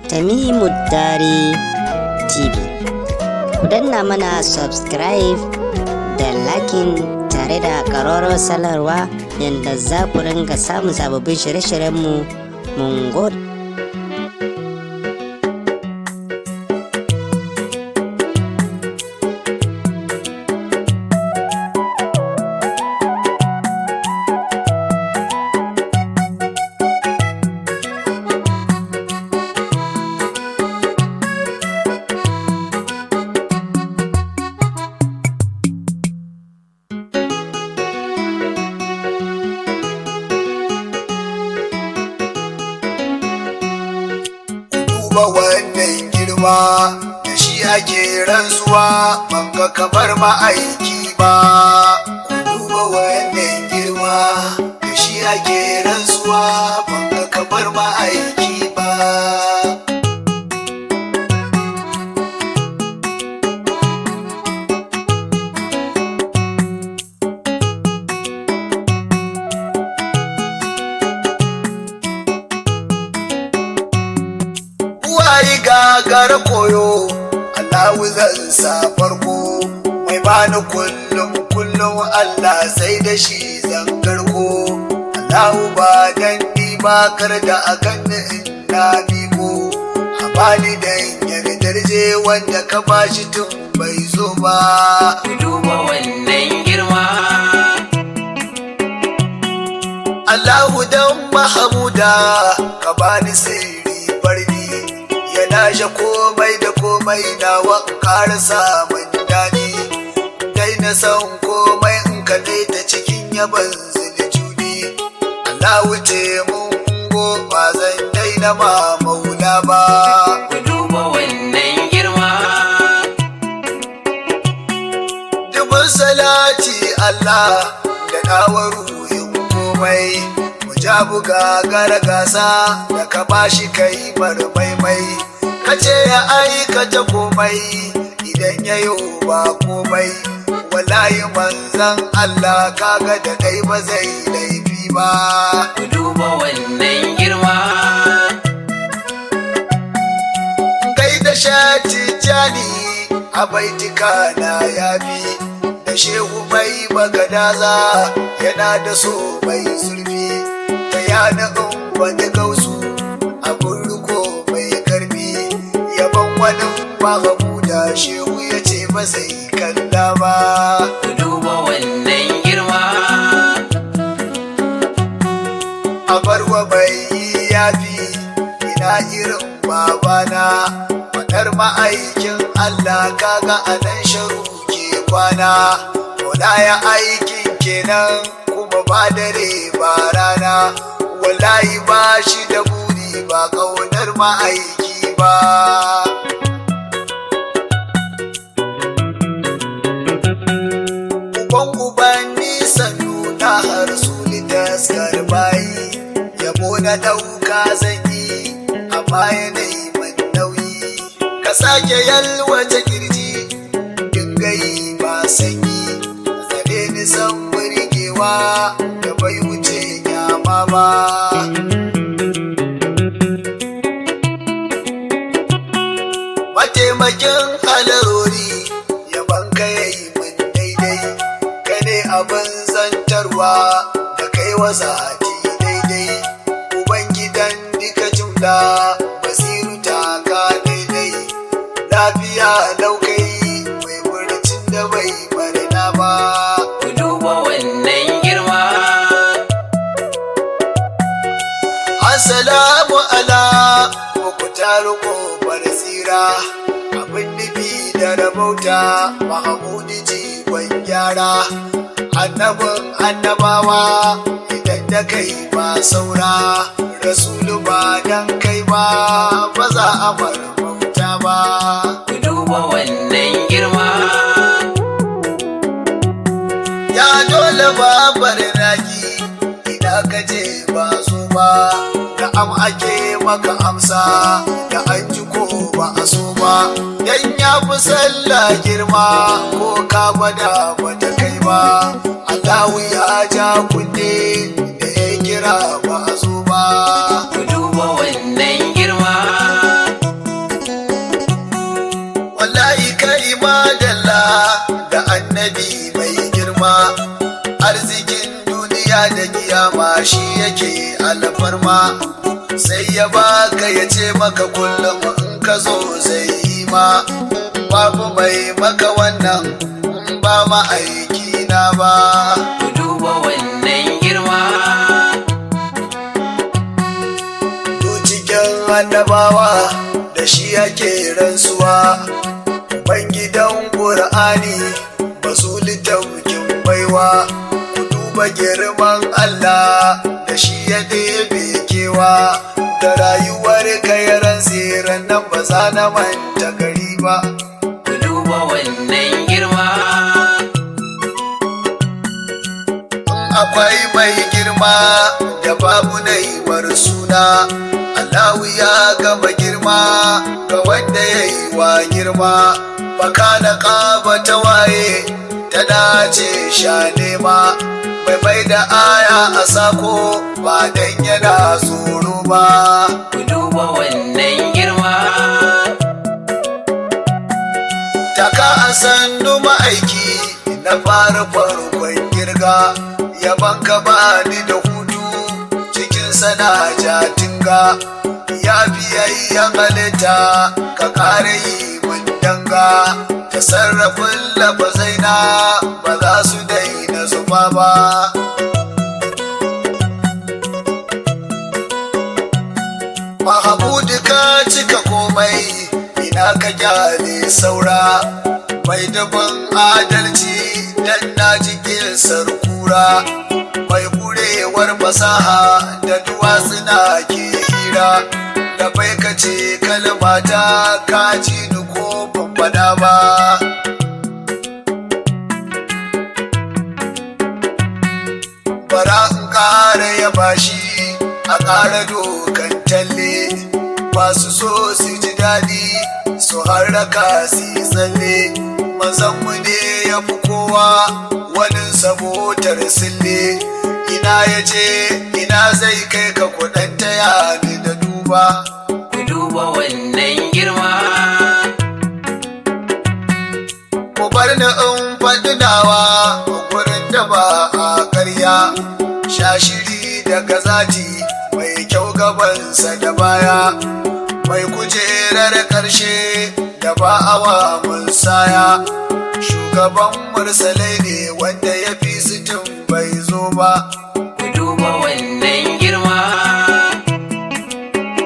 Tamimu Dare TV. Ku danna mana subscribe da liking tare da ƙararrawar sanarwa yadda za ku ringa samun sababbin shirye-shiryenmu. Mun gode. Duba wannan girma da shi ake rantsuwa ban ga kamar ma'aiki ba. Duba wannan girma da shi ake rantsuwa ban ga kamar ma'aiki ba. Uwayi gagara koyo Allahu zan sa farko, mai bani kullum Allah sai da shi zan karko. Allahu ba dan ni ba kar da akan na biko, a bani dan yardar je wanda ka bashi tun bai zo ba. Duba wannan girma Allahu dan Mahamuda ka bani sirri fardi, ya dashe komai da komai nawa ƙara samun daɗi. Dai na san komai in kalle ta cikin yaban ziljudi. Allahu ce mun go ba zan daina ma maula ba. duba wannan girma Dubin salati Allah da nawa ruhin komai, mu ja buga gara gasa da ka bashi kai maimai. Kace ya aikata komai idan ya yi ba komai, wallahi manzan Allah kaga da kai ba zai laifi ba. duba wannan girma Kai da shati jani a baitika na yafi, da shehu mai bagadaza yana da so mai zurfi. Ta yana in wani gausu abin riko mai karfi, yaban wani Mahamuda shehu ya ce ba zai kalla ba. duba wannan girma A barwa bai yi yafi, ina irin babana, faɗar ma'aikin Allah kaga a nan sharu ke kwana. Mola ya aikin kenan kuma ba dare ba rana, wallahi ba shi da buri ba ƙaunar ma'aiki ba. Uban ubanni sannu na har suli taskar bayi, yabo na ɗauka zan yi amma yanayi man nauyi. Ka sake yalwata kirji dingayi ba sanyi, zane ni san burgewa da bai wuce nyama ba. Mataimakin halarori yaban ka yayi min daidai, ka ne abin zantarwa da kai wa zati daidai. Ubangidan duka jumla basiru ta ka daidai, lafiya laukai mai furcin da bai barna ba. duba wannan girma Assalamu ala mukutar kofar tsira, abin nufi da rabauta Mahamudu jigon gyara. Annabin annabawa idan da kai ba saura, rasulu ba dan kai ba ba za a bar bauta ba. duba wannan girma Ya dole babar naki ina ka je ba so ba, da am ake maka amsa da an ji ko ba a so ba. Dan ya fi sallah girma ko ka gwada bata kai ba. Allahu ya ja kunne da ya kira ba a so ba. duba wannan girma ma sai ya baka ya ce maka kullum in ka zo zai yi ma babu mai maka wannan in ba ma aiki na ba. ku duba wannan girma. Cikin annabawa da shi ake rantsuwa Ubangidan Ƙur'ani basu littafin baiwa ku duba girman Allah da shi ya ɗebe kewa da rayuwar kayaran tsiran nan ba za na manta gari ba. ku duba wannan girma. Akwai mai girma da babu naimar suna Allahu ya gama girma ga wanda ya yi wa girma baka da ƙaba ta waye ta dace sha nema bai bai da aya a sako ba dan yana tsoro ba. ku duba wannan girma. Taka a sannu ma'aiki na fara farkon girga yaban ka ba ni da hudu cikin sana jatinga ya biyayyen halitta ka kare yi mun danga ta sarrafin lafazaina ba za su daina zuba ba. Mahamudu ka cika komai ina ka kyale saura mai dabin adalci dan na jikin sarkura mai kurewar fasaha da duwatsuna ke hira da bai kace kalmata ka ji ni ko ban faɗa ba. Bara in ƙara ya bashi a ƙara dokan talle masu so su ji daɗi su harraka su yi tsalle mazanmu ne ya fi kowa wani sabotar sille ina ya je ina zai kai ka kudanta ya ni da duba. ku duba wannan girma. Ku bar ni in faɗi nawa gurin da ba a ƙarya shashiri daga zati mai kyau gabansa da baya mai kujerar ƙarshe da ba awa mun saya shugaban mursalai ne wanda ya fi sitin bai zo ba. ku duba wannan